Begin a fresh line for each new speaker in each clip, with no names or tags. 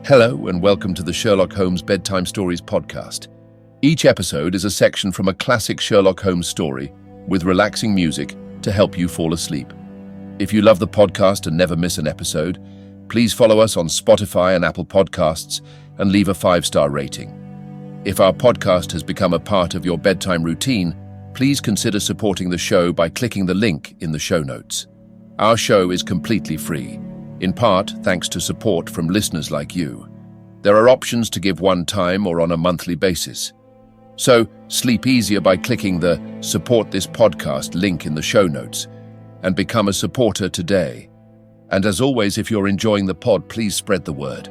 Hello and welcome to the Sherlock Holmes Bedtime Stories podcast. Each episode is a section from a classic Sherlock Holmes story with relaxing music to help you fall asleep. If you love the podcast and never miss an episode, please follow us on Spotify and Apple Podcasts and leave a 5-star rating. If our podcast has become a part of your bedtime routine, please consider supporting the show by clicking the link in the show notes. Our show is completely free, in part thanks to support from listeners like you. There are options to give one time or on a monthly basis. So sleep easier by clicking the Support This Podcast link in the show notes and become a supporter today. And as always, if you're enjoying the pod, please spread the word.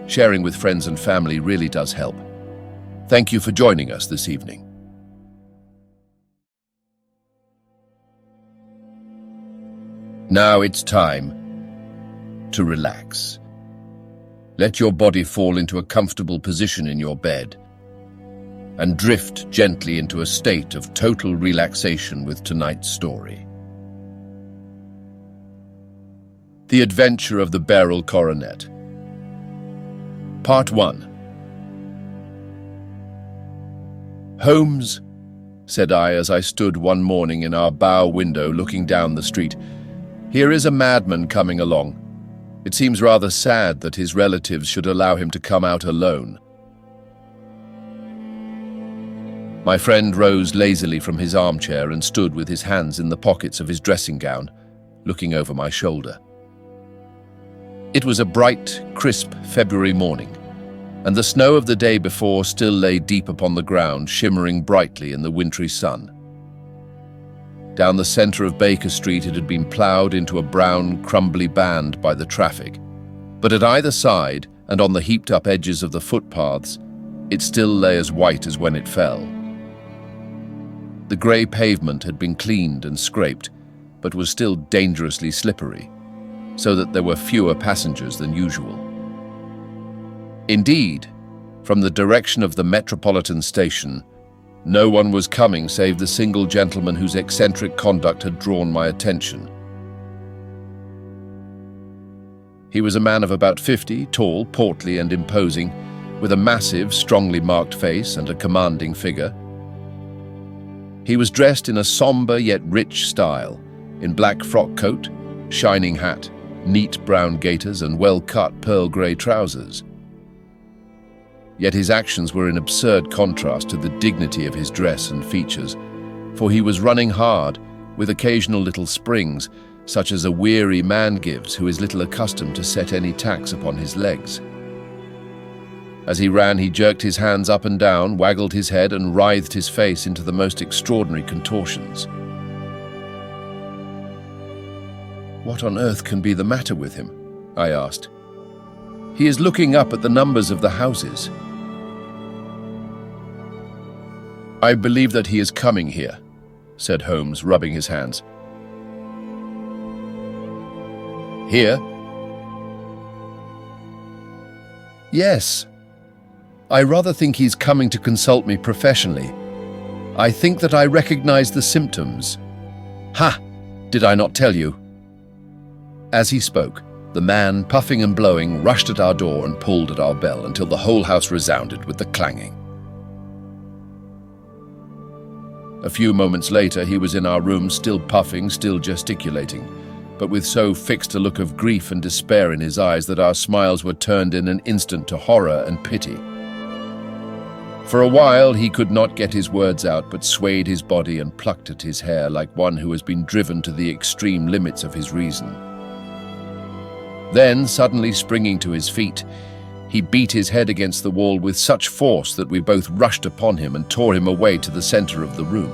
Sharing with friends and family really does help. Thank you for joining us this evening. Now it's time to relax. Let your body fall into a comfortable position in your bed and drift gently into a state of total relaxation with tonight's story. The Adventure of the Beryl Coronet. Part 1. "Holmes," said I as I stood one morning in our bow window looking down the street, "here is a madman coming along. It seems rather sad that his relatives should allow him to come out alone." My friend rose lazily from his armchair and stood with his hands in the pockets of his dressing gown, looking over my shoulder. It was a bright, crisp February morning, and the snow of the day before still lay deep upon the ground, shimmering brightly in the wintry sun. Down the center of Baker Street it had been ploughed into a brown, crumbly band by the traffic, but at either side and on the heaped-up edges of the footpaths, it still lay as white as when it fell. The grey pavement had been cleaned and scraped, but was still dangerously slippery, so that there were fewer passengers than usual. Indeed, from the direction of the Metropolitan Station, no one was coming save the single gentleman whose eccentric conduct had drawn my attention. He was a man of about 50, tall, portly and imposing, with a massive, strongly marked face and a commanding figure. He was dressed in a somber yet rich style, in black frock coat, shining hat, neat brown gaiters and well-cut pearl grey trousers. Yet his actions were in absurd contrast to the dignity of his dress and features, for he was running hard, with occasional little springs, such as a weary man gives who is little accustomed to set any tax upon his legs. As he ran, he jerked his hands up and down, waggled his head, and writhed his face into the most extraordinary contortions. "What on earth can be the matter with him?" I asked. "He is looking up at the numbers of the houses." "I believe that he is coming here," said Holmes, rubbing his hands. "Here?" "Yes. I rather think he's coming to consult me professionally. I think that I recognize the symptoms. Ha! Did I not tell you?" As he spoke, the man, puffing and blowing, rushed at our door and pulled at our bell until the whole house resounded with the clanging. A few moments later, he was in our room, still puffing, still gesticulating, but with so fixed a look of grief and despair in his eyes that our smiles were turned in an instant to horror and pity. For a while, he could not get his words out, but swayed his body and plucked at his hair like one who has been driven to the extreme limits of his reason. Then, suddenly springing to his feet, he beat his head against the wall with such force that we both rushed upon him and tore him away to the center of the room.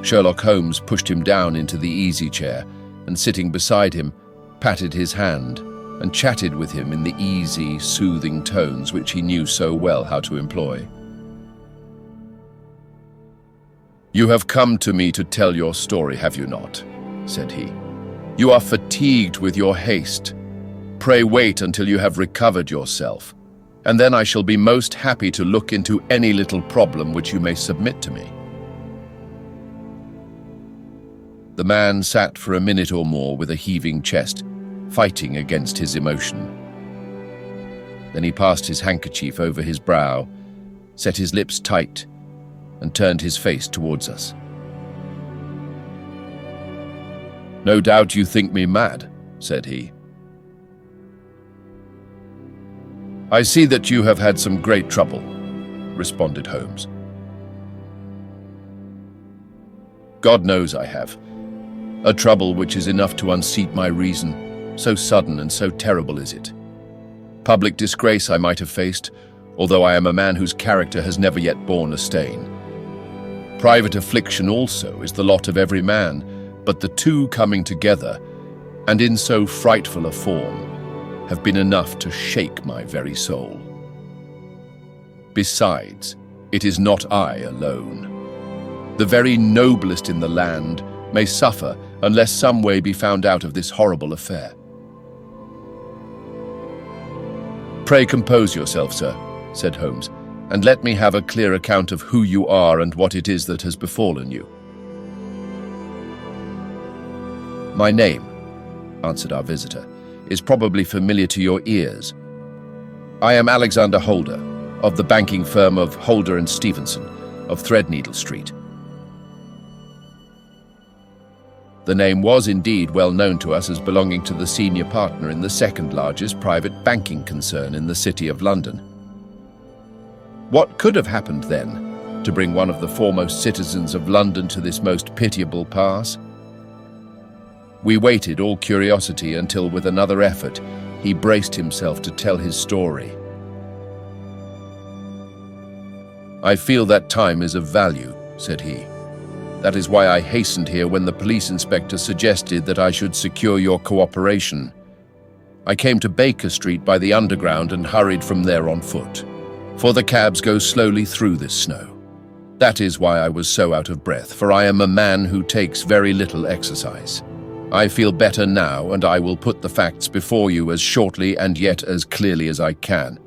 Sherlock Holmes pushed him down into the easy chair and, sitting beside him, patted his hand and chatted with him in the easy, soothing tones which he knew so well how to employ. "You have come to me to tell your story, have you not?" said he. "You are fatigued with your haste. Pray wait until you have recovered yourself, and then I shall be most happy to look into any little problem which you may submit to me." The man sat for a minute or more with a heaving chest, fighting against his emotion. Then he passed his handkerchief over his brow, set his lips tight, and turned his face towards us. "No doubt you think me mad," said he. "I see that you have had some great trouble," responded Holmes. "God knows I have. A trouble which is enough to unseat my reason, so sudden and so terrible is it. Public disgrace I might have faced, although I am a man whose character has never yet borne a stain. Private affliction also is the lot of every man, but the two coming together, and in so frightful a form, have been enough to shake my very soul. Besides, it is not I alone. The very noblest in the land may suffer unless some way be found out of this horrible affair." "Pray compose yourself, sir," said Holmes, "and let me have a clear account of who you are and what it is that has befallen you." "My name," answered our visitor, "is probably familiar to your ears. I am Alexander Holder, of the banking firm of Holder and Stevenson, of Threadneedle Street." The name was indeed well known to us as belonging to the senior partner in the second largest private banking concern in the City of London. What could have happened then to bring one of the foremost citizens of London to this most pitiable pass? We waited, all curiosity, until with another effort he braced himself to tell his story. "I feel that time is of value," said he. "That is why I hastened here when the police inspector suggested that I should secure your cooperation. I came to Baker Street by the Underground and hurried from there on foot, for the cabs go slowly through this snow. That is why I was so out of breath, for I am a man who takes very little exercise. I feel better now, and I will put the facts before you as shortly and yet as clearly as I can.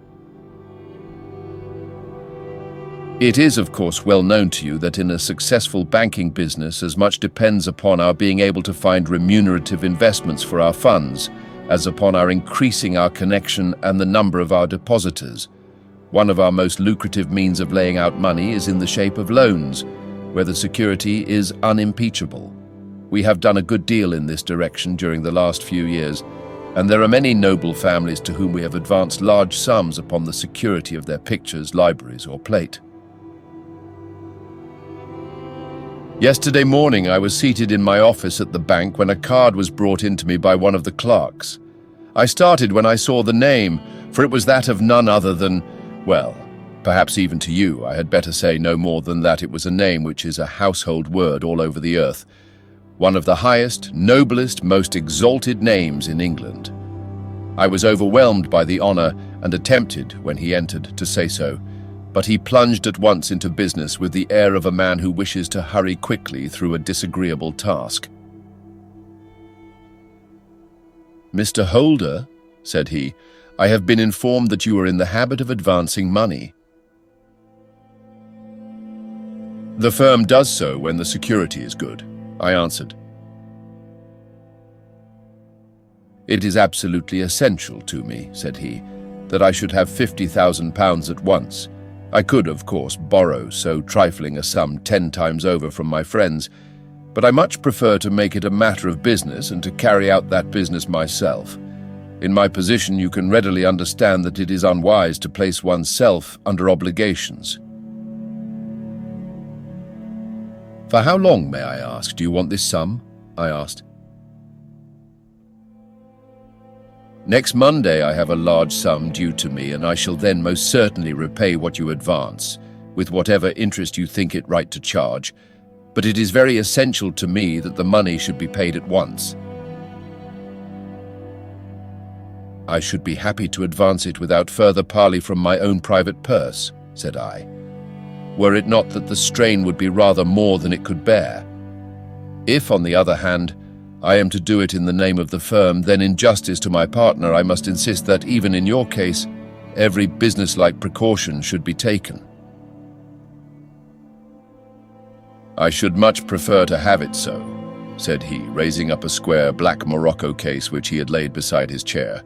It is, of course, well known to you that in a successful banking business as much depends upon our being able to find remunerative investments for our funds as upon our increasing our connection and the number of our depositors. One of our most lucrative means of laying out money is in the shape of loans, where the security is unimpeachable. We have done a good deal in this direction during the last few years, and there are many noble families to whom we have advanced large sums upon the security of their pictures, libraries, or plate. Yesterday morning I was seated in my office at the bank when a card was brought in to me by one of the clerks. I started when I saw the name, for it was that of none other than, well, perhaps even to you I had better say no more than that it was a name which is a household word all over the earth, one of the highest, noblest, most exalted names in England. I was overwhelmed by the honor and attempted, when he entered, to say so, but he plunged at once into business with the air of a man who wishes to hurry quickly through a disagreeable task. "Mr. Holder," said he, "I have been informed that you are in the habit of advancing money." "The firm does so when the security is good," I answered. "It is absolutely essential to me," said he, "that I should have £50,000 at once. I could, of course, borrow so trifling a sum 10 times over from my friends, but I much prefer to make it a matter of business and to carry out that business myself. In my position, you can readily understand that it is unwise to place oneself under obligations." "For how long, may I ask, do you want this sum?" I asked. "Next Monday I have a large sum due to me, and I shall then most certainly repay what you advance, with whatever interest you think it right to charge, but it is very essential to me that the money should be paid at once." "I should be happy to advance it without further parley from my own private purse," said I, "were it not that the strain would be rather more than it could bear. If, on the other hand, I am to do it in the name of the firm, then in justice to my partner I must insist that even in your case, every businesslike precaution should be taken." "I should much prefer to have it so," said he, raising up a square black morocco case which he had laid beside his chair.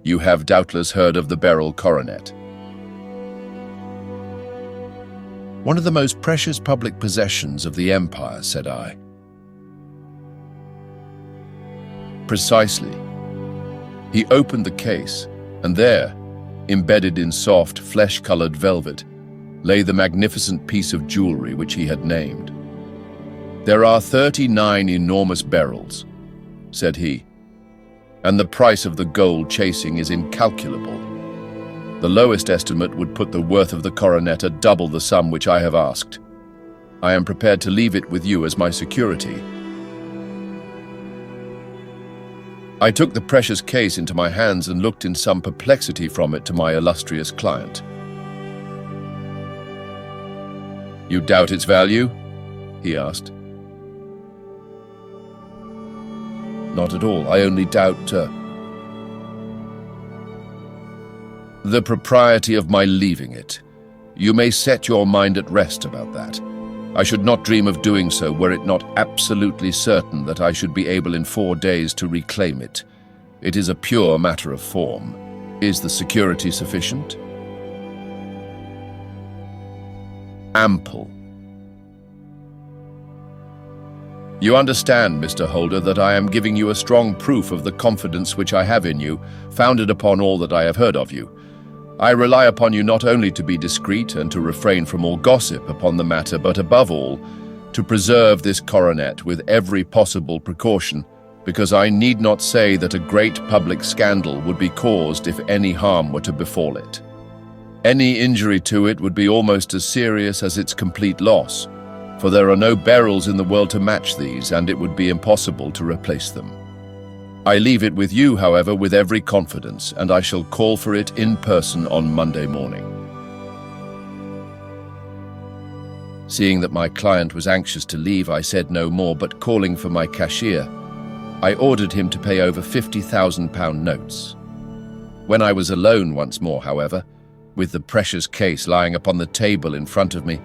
You have doubtless heard of the Beryl Coronet. One of the most precious public possessions of the empire, said I. Precisely. He opened the case, and there, embedded in soft, flesh-colored velvet, lay the magnificent piece of jewelry which he had named. There are 39 enormous beryls, said he, and the price of the gold chasing is incalculable. The lowest estimate would put the worth of the coronet at double the sum which I have asked. I am prepared to leave it with you as my security. I took the precious case into my hands and looked in some perplexity from it to my illustrious client. You doubt its value? He asked. Not at all. I only doubt the propriety of my leaving it. You may set your mind at rest about that. I should not dream of doing so were it not absolutely certain that I should be able in 4 days to reclaim it. It is a pure matter of form. Is the security sufficient? Ample. You understand, Mr. Holder, that I am giving you a strong proof of the confidence which I have in you, founded upon all that I have heard of you. I rely upon you not only to be discreet and to refrain from all gossip upon the matter, but above all, to preserve this coronet with every possible precaution, because I need not say that a great public scandal would be caused if any harm were to befall it. Any injury to it would be almost as serious as its complete loss, for there are no beryls in the world to match these, and it would be impossible to replace them. I leave it with you, however, with every confidence, and I shall call for it in person on Monday morning. Seeing that my client was anxious to leave, I said no more, but calling for my cashier, I ordered him to pay over £50,000 notes. When I was alone once more, however, with the precious case lying upon the table in front of me,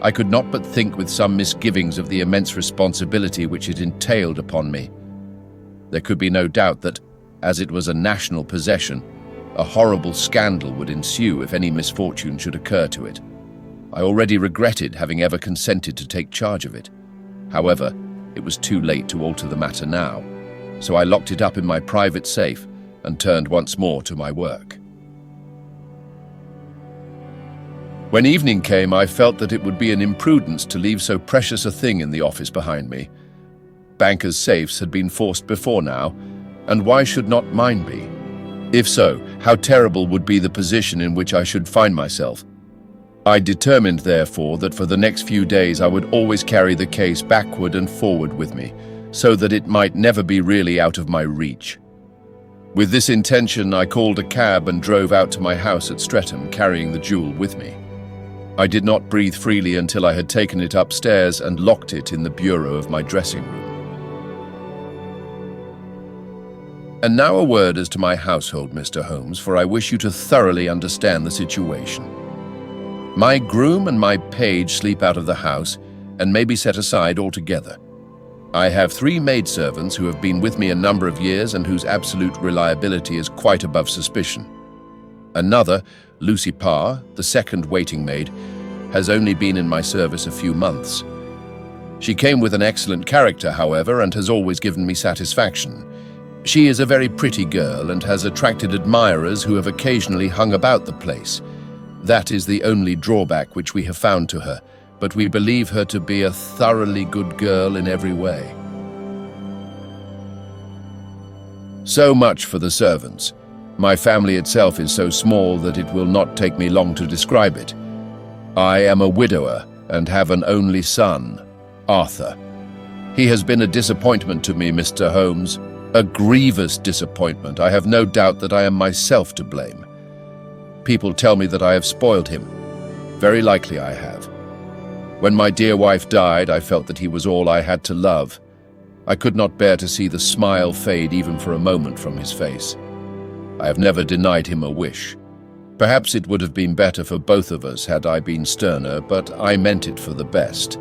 I could not but think with some misgivings of the immense responsibility which it entailed upon me. There could be no doubt that, as it was a national possession, a horrible scandal would ensue if any misfortune should occur to it. I already regretted having ever consented to take charge of it. However, it was too late to alter the matter now, so I locked it up in my private safe and turned once more to my work. When evening came, I felt that it would be an imprudence to leave so precious a thing in the office behind me. Bankers' safes had been forced before now, and why should not mine be? If so, how terrible would be the position in which I should find myself. I determined, therefore, that for the next few days I would always carry the case backward and forward with me, so that it might never be really out of my reach. With this intention, I called a cab and drove out to my house at Streatham, carrying the jewel with me. I did not breathe freely until I had taken it upstairs and locked it in the bureau of my dressing room. And now a word as to my household, Mr. Holmes, for I wish you to thoroughly understand the situation. My groom and my page sleep out of the house and may be set aside altogether. I have 3 maidservants who have been with me a number of years and whose absolute reliability is quite above suspicion. Another, Lucy Parr, the second waiting maid, has only been in my service a few months. She came with an excellent character, however, and has always given me satisfaction. She is a very pretty girl and has attracted admirers who have occasionally hung about the place. That is the only drawback which we have found to her, but we believe her to be a thoroughly good girl in every way. So much for the servants. My family itself is so small that it will not take me long to describe it. I am a widower and have an only son, Arthur. He has been a disappointment to me, Mr. Holmes. A grievous disappointment. I have no doubt that I am myself to blame. People tell me that I have spoiled him. Very likely I have. When my dear wife died, I felt that he was all I had to love. I could not bear to see the smile fade even for a moment from his face. I have never denied him a wish. Perhaps it would have been better for both of us had I been sterner, but I meant it for the best.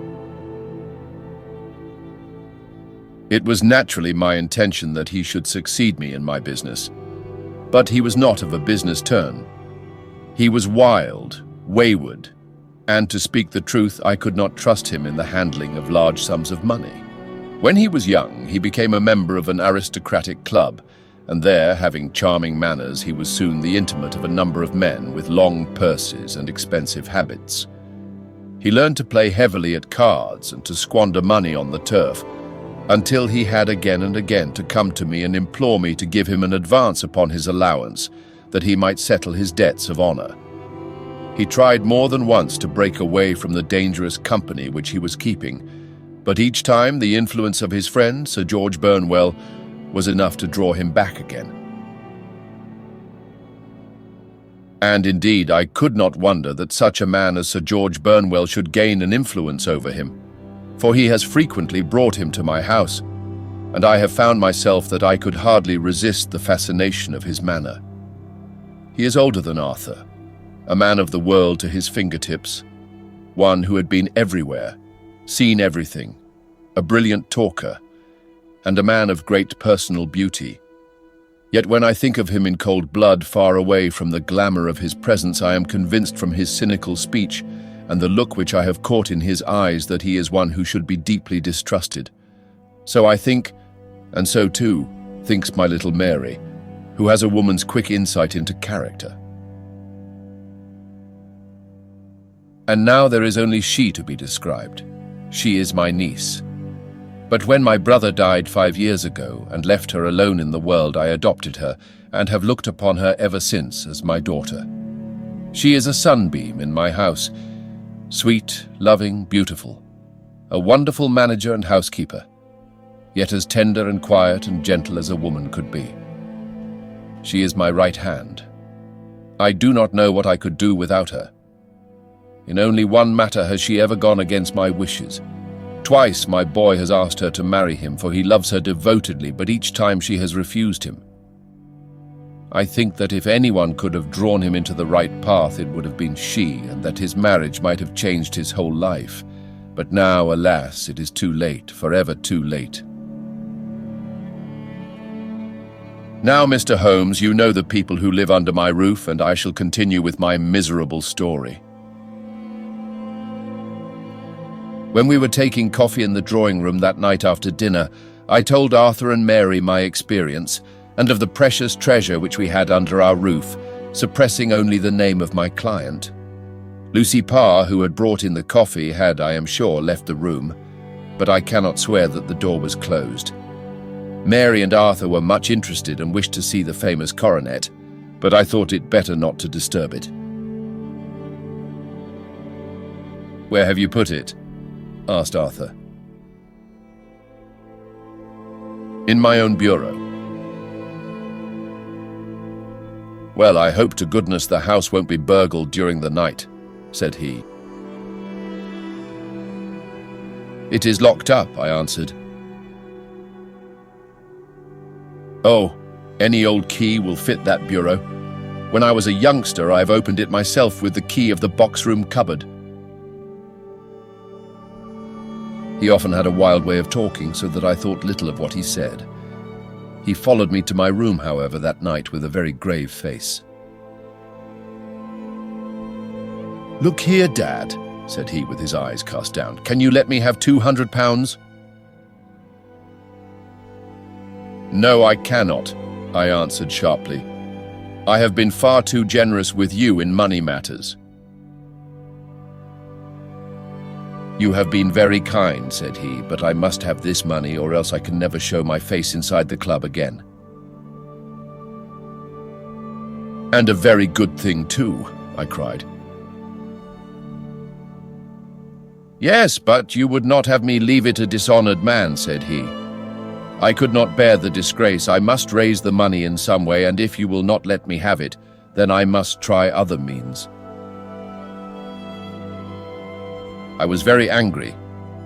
It was naturally my intention that he should succeed me in my business. But he was not of a business turn. He was wild, wayward, and to speak the truth, I could not trust him in the handling of large sums of money. When he was young, he became a member of an aristocratic club, and there, having charming manners, he was soon the intimate of a number of men with long purses and expensive habits. He learned to play heavily at cards and to squander money on the turf, until he had again and again to come to me and implore me to give him an advance upon his allowance, that he might settle his debts of honor. He tried more than once to break away from the dangerous company which he was keeping, but each time the influence of his friend, Sir George Burnwell, was enough to draw him back again. And indeed, I could not wonder that such a man as Sir George Burnwell should gain an influence over him, for he has frequently brought him to my house, and I have found myself that I could hardly resist the fascination of his manner. He is older than Arthur, a man of the world to his fingertips, one who had been everywhere, seen everything, a brilliant talker, and a man of great personal beauty. Yet when I think of him in cold blood, far away from the glamour of his presence, I am convinced from his cynical speech and the look which I have caught in his eyes that he is one who should be deeply distrusted. So I think, and so too thinks my little Mary, who has a woman's quick insight into character. And now there is only she to be described. She is my niece. But when my brother died 5 years ago and left her alone in the world, I adopted her and have looked upon her ever since as my daughter. She is a sunbeam in my house, sweet, loving, beautiful, a wonderful manager and housekeeper, yet as tender and quiet and gentle as a woman could be. She is my right hand. I do not know what I could do without her. In only one matter has she ever gone against my wishes. Twice my boy has asked her to marry him, for he loves her devotedly, but each time she has refused him. I think that if anyone could have drawn him into the right path, it would have been she, and that his marriage might have changed his whole life. But now, alas, it is too late, forever too late. Now, Mr. Holmes, you know the people who live under my roof, and I shall continue with my miserable story. When we were taking coffee in the drawing room that night after dinner, I told Arthur and Mary my experience and of the precious treasure which we had under our roof, suppressing only the name of my client. Lucy Parr, who had brought in the coffee, had, I am sure, left the room, but I cannot swear that the door was closed. Mary and Arthur were much interested and wished to see the famous coronet, but I thought it better not to disturb it. "Where have you put it?" asked Arthur. "In my own bureau." "Well, I hope to goodness the house won't be burgled during the night," said he. "It is locked up," I answered. "Oh, any old key will fit that bureau. When I was a youngster, I've opened it myself with the key of the box-room cupboard." He often had a wild way of talking, so that I thought little of what he said. He followed me to my room, however, that night with a very grave face. "Look here, Dad," said he with his eyes cast down. "Can you let me have £200? "No, I cannot," I answered sharply. "I have been far too generous with you in money matters." "You have been very kind," said he, "but I must have this money or else I can never show my face inside the club again." "And a very good thing too," I cried. "Yes, but you would not have me leave it a dishonored man," said he. "I could not bear the disgrace. I must raise the money in some way, and if you will not let me have it, then I must try other means." I was very angry,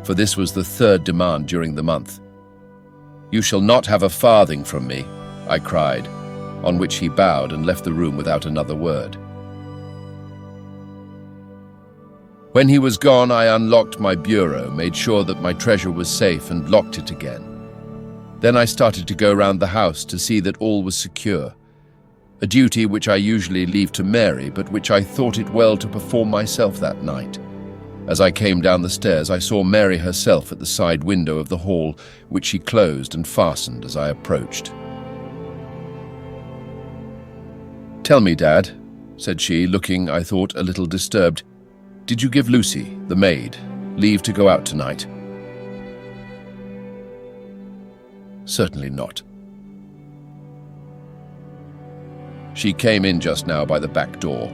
for this was the third demand during the month. "You shall not have a farthing from me," I cried, on which he bowed and left the room without another word. When he was gone, I unlocked my bureau, made sure that my treasure was safe, and locked it again. Then I started to go round the house to see that all was secure. a duty which I usually leave to Mary, but which I thought it well to perform myself that night. As I came down the stairs, I saw Mary herself at the side window of the hall, which she closed and fastened as I approached. "Tell me, Dad," said she, looking, I thought, a little disturbed. "Did you give Lucy, the maid, leave to go out tonight?" "Certainly not." "She came in just now by the back door.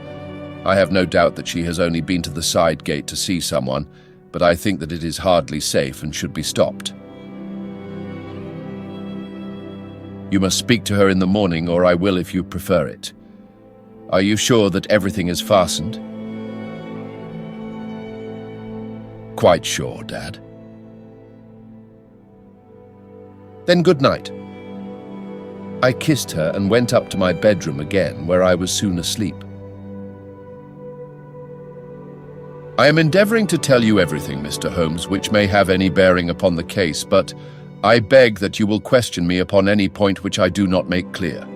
I have no doubt that she has only been to the side gate to see someone, but I think that it is hardly safe and should be stopped." "You must speak to her in the morning, or I will if you prefer it. Are you sure that everything is fastened?" "Quite sure, Dad." "Then good night." I kissed her and went up to my bedroom again, where I was soon asleep. "I am endeavoring to tell you everything, Mr. Holmes, which may have any bearing upon the case, but I beg that you will question me upon any point which I do not make clear."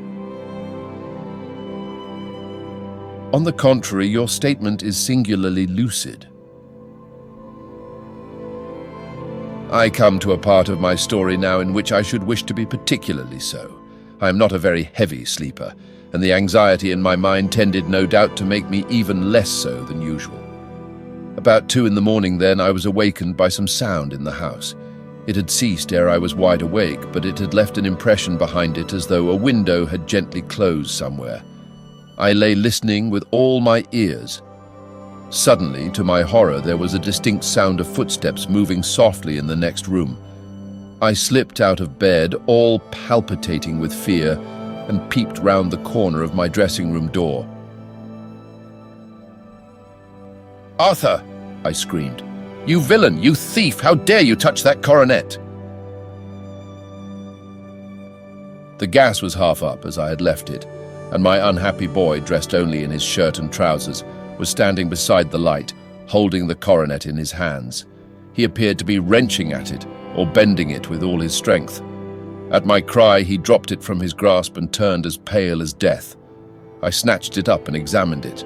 "On the contrary, your statement is singularly lucid." "I come to a part of my story now in which I should wish to be particularly so. I am not a very heavy sleeper, and the anxiety in my mind tended no doubt to make me even less so than usual. About 2 in the morning then, I was awakened by some sound in the house. It had ceased ere I was wide awake, but it had left an impression behind it as though a window had gently closed somewhere. I lay listening with all my ears. Suddenly, to my horror, there was a distinct sound of footsteps moving softly in the next room. I slipped out of bed, all palpitating with fear, and peeped round the corner of my dressing-room door. "Arthur!" I screamed. "You villain! You thief! How dare you touch that coronet?" The gas was half up as I had left it, and my unhappy boy, dressed only in his shirt and trousers, was standing beside the light, holding the coronet in his hands. He appeared to be wrenching at it, or bending it with all his strength. At my cry, he dropped it from his grasp and turned as pale as death. I snatched it up and examined it.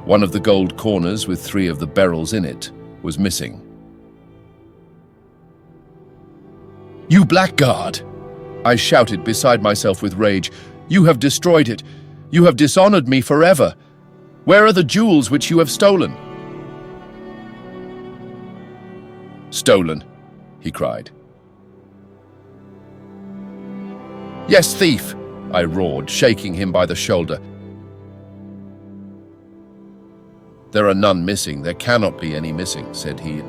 One of the gold corners, with 3 of the beryls in it, was missing. "You blackguard!" I shouted, beside myself with rage. "You have destroyed it! You have dishonored me forever! Where are the jewels which you have stolen?" "Stolen," he cried. "Yes, thief!" I roared, shaking him by the shoulder. "There are none missing. There cannot be any missing," said he.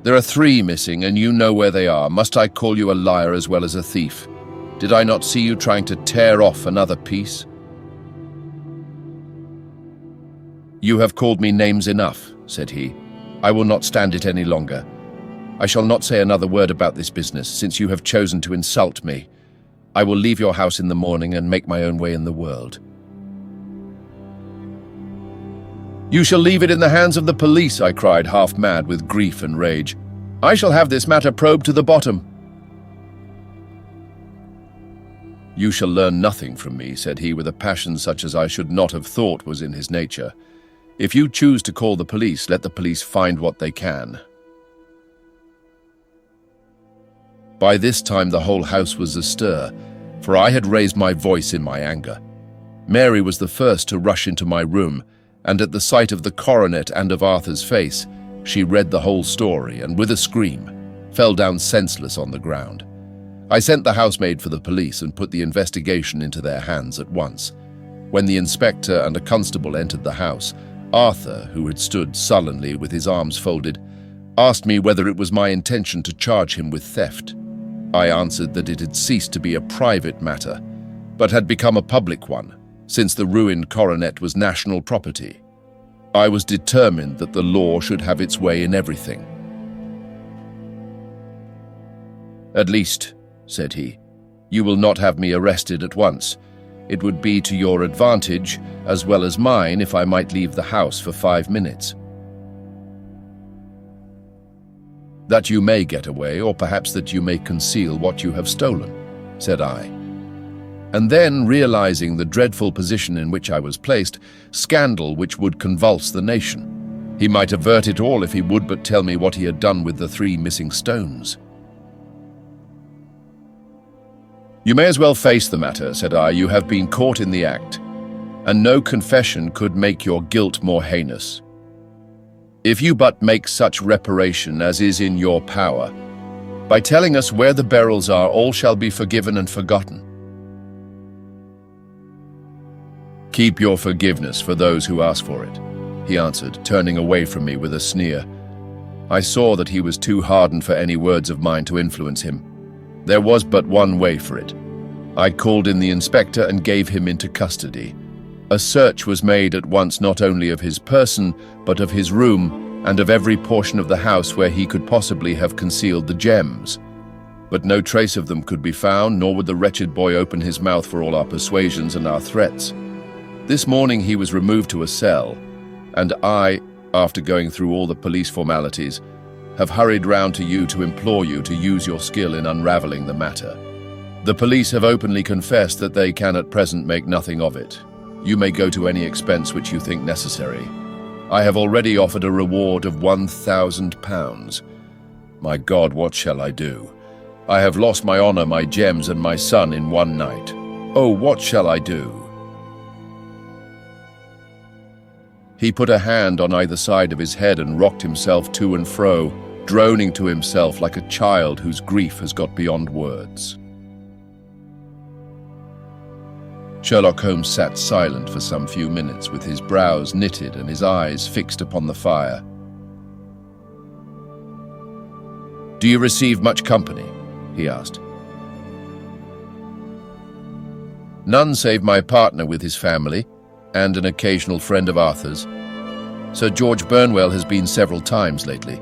"There are 3 missing, and you know where they are. Must I call you a liar as well as a thief? Did I not see you trying to tear off another piece?" "You have called me names enough," said he. "I will not stand it any longer. I shall not say another word about this business, since you have chosen to insult me. I will leave your house in the morning and make my own way in the world." "You shall leave it in the hands of the police," I cried, half mad with grief and rage. "I shall have this matter probed to the bottom." "You shall learn nothing from me," said he, with a passion such as I should not have thought was in his nature. "If you choose to call the police, let the police find what they can." By this time the whole house was astir, for I had raised my voice in my anger. Mary was the first to rush into my room, and at the sight of the coronet and of Arthur's face, she read the whole story and, with a scream, fell down senseless on the ground. I sent the housemaid for the police and put the investigation into their hands at once. When the inspector and a constable entered the house, Arthur, who had stood sullenly with his arms folded, asked me whether it was my intention to charge him with theft. I answered that it had ceased to be a private matter, but had become a public one, since the ruined coronet was national property. I was determined that the law should have its way in everything. "At least," said he, "you will not have me arrested at once. It would be to your advantage, as well as mine, if I might leave the house for 5 minutes." "That you may get away, or perhaps that you may conceal what you have stolen," said I. And then, realizing the dreadful position in which I was placed, scandal which would convulse the nation. He might avert it all if he would but tell me what he had done with the 3 missing stones. "You may as well face the matter," said I. "You have been caught in the act, and no confession could make your guilt more heinous. If you but make such reparation as is in your power, by telling us where the beryls are, all shall be forgiven and forgotten. Keep your forgiveness for those who ask for it," he answered, turning away from me with a sneer. I saw that he was too hardened for any words of mine to influence him. There was but one way for it. I called in the inspector and gave him into custody. A search was made at once not only of his person, but of his room and of every portion of the house where he could possibly have concealed the gems. But no trace of them could be found, nor would the wretched boy open his mouth for all our persuasions and our threats. This morning he was removed to a cell, and I, after going through all the police formalities, have hurried round to you to implore you to use your skill in unraveling the matter. The police have openly confessed that they can at present make nothing of it. You may go to any expense which you think necessary. I have already offered a reward of £1,000. My God, what shall I do? I have lost my honor, my gems, and my son in one night. Oh, what shall I do? He put a hand on either side of his head and rocked himself to and fro, droning to himself like a child whose grief has got beyond words. Sherlock Holmes sat silent for some few minutes, with his brows knitted and his eyes fixed upon the fire. "Do you receive much company?" he asked. "None save my partner with his family, and an occasional friend of Arthur's. Sir George Burnwell has been several times lately.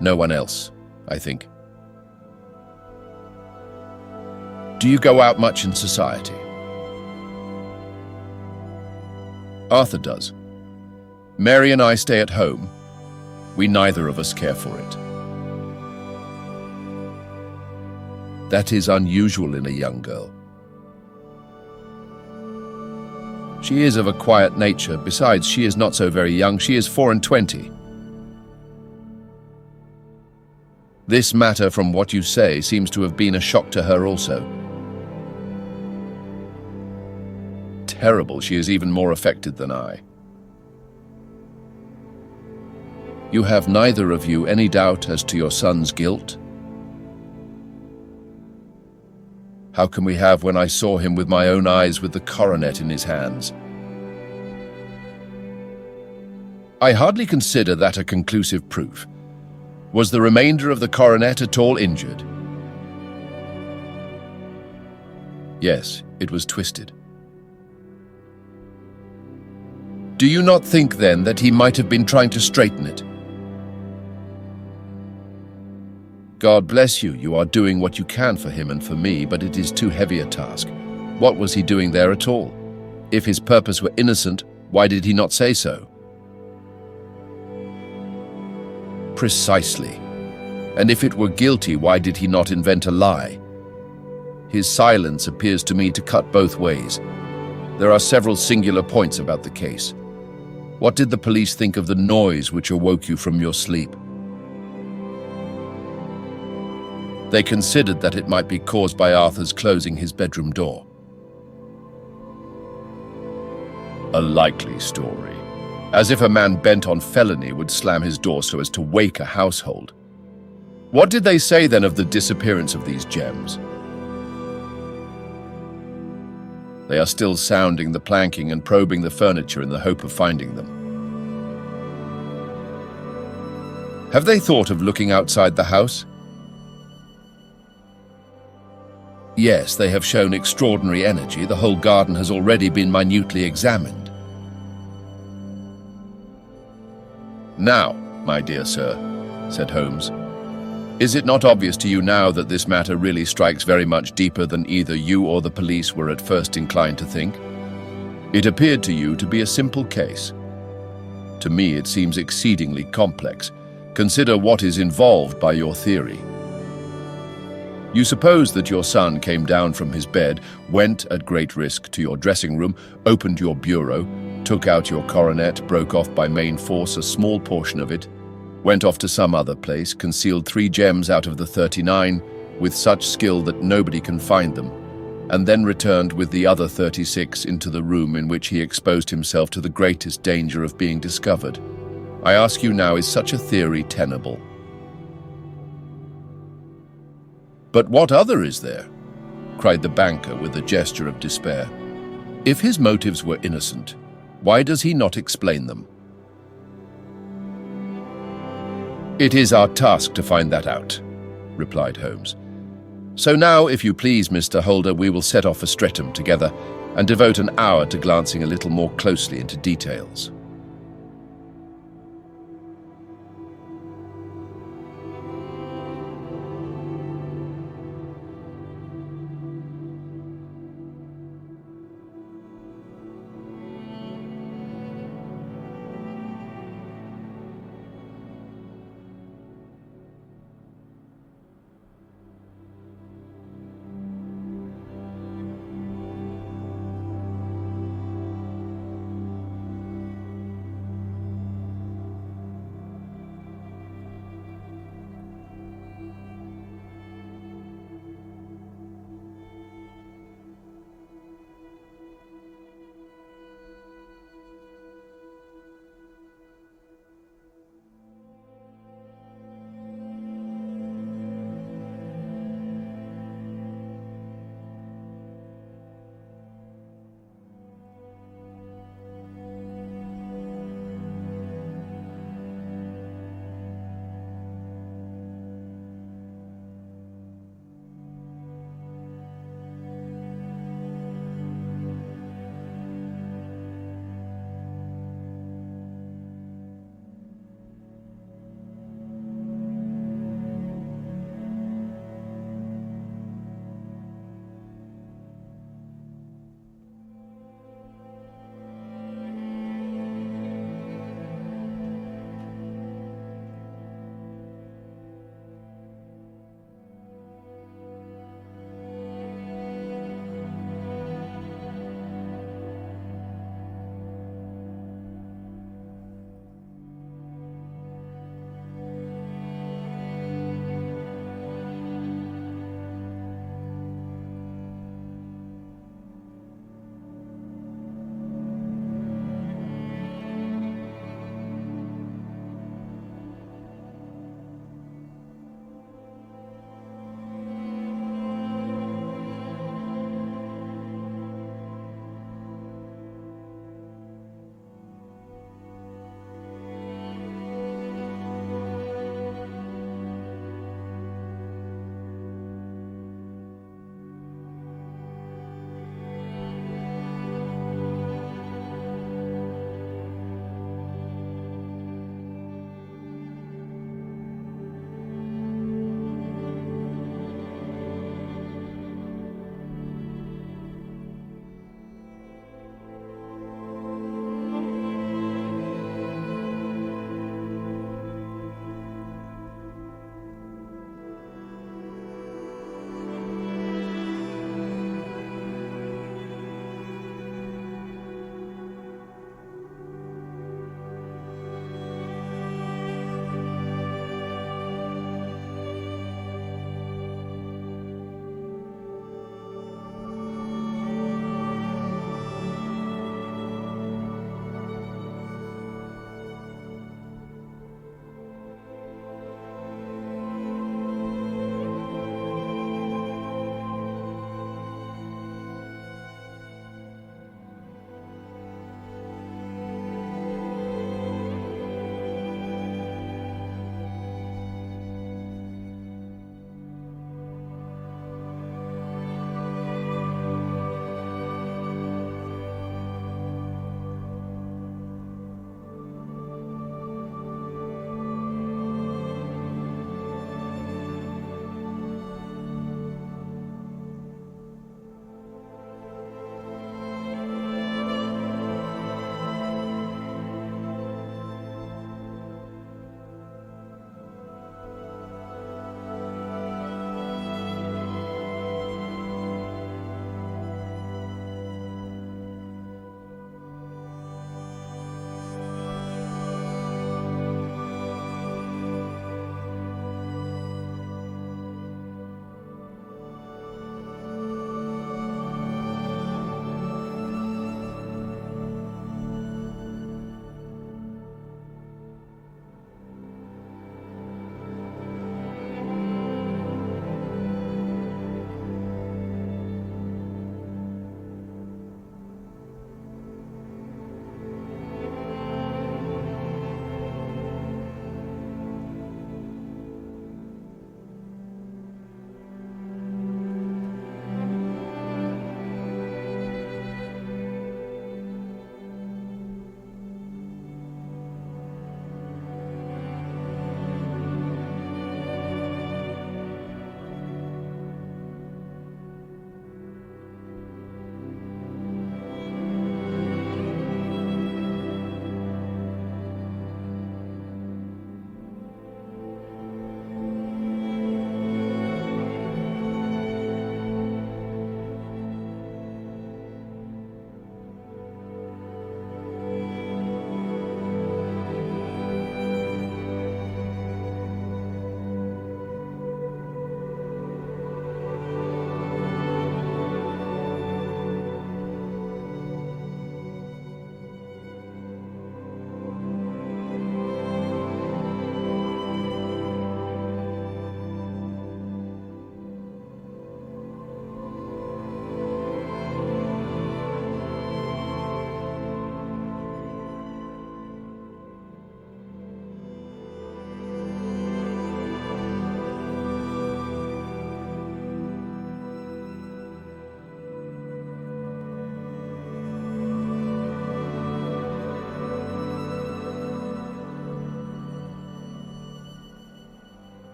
No one else, I think." "Do you go out much in society?" "Arthur does. Mary and I stay at home. We neither of us care for it." "That is unusual in a young girl." "She is of a quiet nature. Besides, she is not so very young. She is 24. This matter, from what you say, seems to have been a shock to her also." "Terrible. She is even more affected than I." "You have neither of you any doubt as to your son's guilt?" "How can we have when I saw him with my own eyes with the coronet in his hands?" "I hardly consider that a conclusive proof. Was the remainder of the coronet at all injured?" "Yes, it was twisted." "Do you not think, then, that he might have been trying to straighten it?" "God bless you, you are doing what you can for him and for me, but it is too heavy a task. What was he doing there at all? If his purpose were innocent, why did he not say so?" "Precisely. And if it were guilty, why did he not invent a lie? His silence appears to me to cut both ways. There are several singular points about the case. What did the police think of the noise which awoke you from your sleep?" "They considered that it might be caused by Arthur's closing his bedroom door." "A likely story. As if a man bent on felony would slam his door so as to wake a household. What did they say then of the disappearance of these gems?" "They are still sounding the planking and probing the furniture in the hope of finding them." "Have they thought of looking outside the house?" "Yes, they have shown extraordinary energy. The whole garden has already been minutely examined." "Now, my dear sir," said Holmes, "is it not obvious to you now that this matter really strikes very much deeper than either you or the police were at first inclined to think? It appeared to you to be a simple case. To me it seems exceedingly complex. Consider what is involved by your theory." You suppose that your son came down from his bed, went at great risk to your dressing room, opened your bureau, took out your coronet, broke off by main force a small portion of it, went off to some other place, concealed 3 gems out of the 39 with such skill that nobody can find them, and then returned with the other 36 into the room in which he exposed himself to the greatest danger of being discovered. I ask you now, is such a theory tenable? But what other is there? Cried the banker with a gesture of despair. If his motives were innocent, why does he not explain them? It is our task to find that out, replied Holmes. So now, if you please, Mr. Holder, we will set off for Streatham together and devote an hour to glancing a little more closely into details.